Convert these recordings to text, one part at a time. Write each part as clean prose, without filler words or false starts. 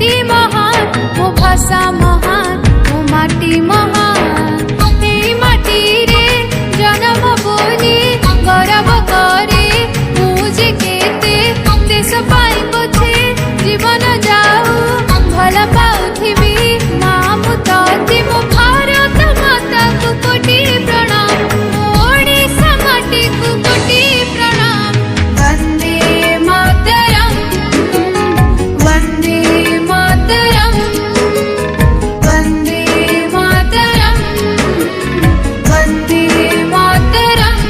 संस्कृति महान, मो भाषा महान, मो माटी महान। ए माटी रे जन्म बोली गौरव करे मुझे केते देश पाई पछे जीवन जाऊ भल पाउथिबी माँ मुतती मो भारत माता को कोटि प्रणाम, ओडिशा माटी को कोटि प्रणाम। वंदे मातरम, वंदे मातरम, वंदे मातरम, वंदे मातरम।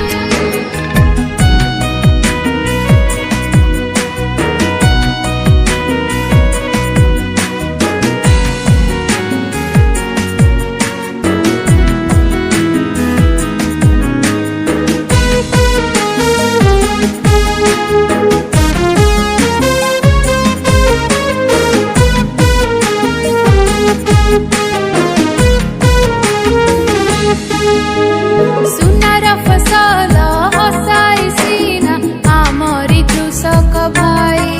सुनार फसल हसाई सीना आमरी कृषक भाई,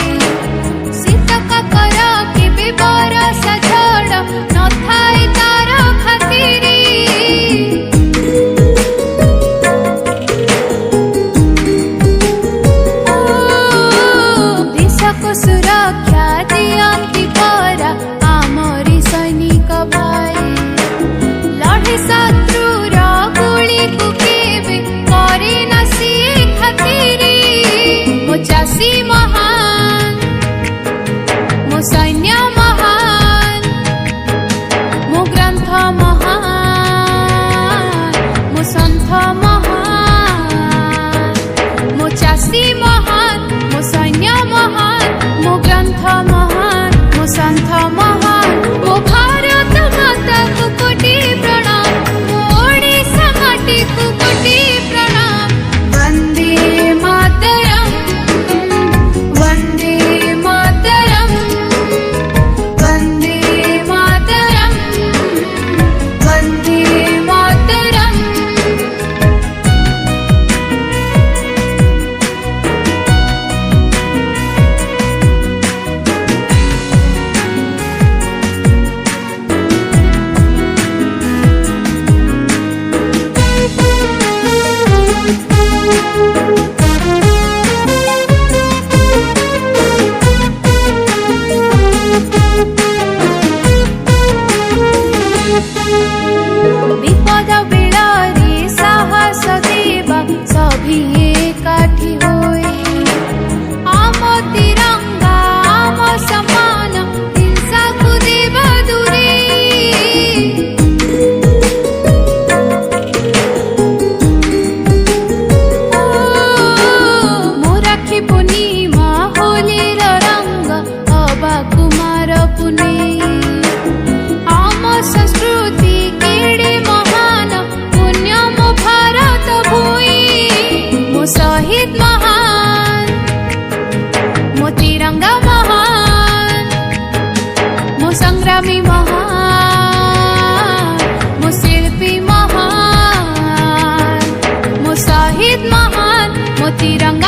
शीत काकर केबे बरसा झड़ न थाई तार खातिरी। देशको सुरक्षा दियन्ति परा आमरी सैनिक भाई, लड़े शत्रुर गुली को केबे करे न सिए खातिरी। मो चासी महान, मो सैन्य महान, मो ग्रंथ महान, मो संथ महान। मो चासी महान, मो सैन्य महान, मो ग्रंथ महान, मो संथ महान। मो भारत माता को कोटि प्रणाम, ओडिशा माटी को कोटि प्रणाम। वंदे मातरम, वंदे मातरम, वंदे मातरम, वंदे मातरम। विपद बेलारे साहस देवा सभी एकाठी होए, आम तिरंगा आम समान हिंसा को देवा दूरे। मो राखी पूर्णिमा होलीर रंग अबा कुमार पुनेई, आम संस्कृति केड़े महान पुण्य मो भारत भूई। मो शहीद महान, मो तिरंगा महान, मो संग्रामी महान, मो शिल्पी महान, मो शहीद महान, मो तिरंगा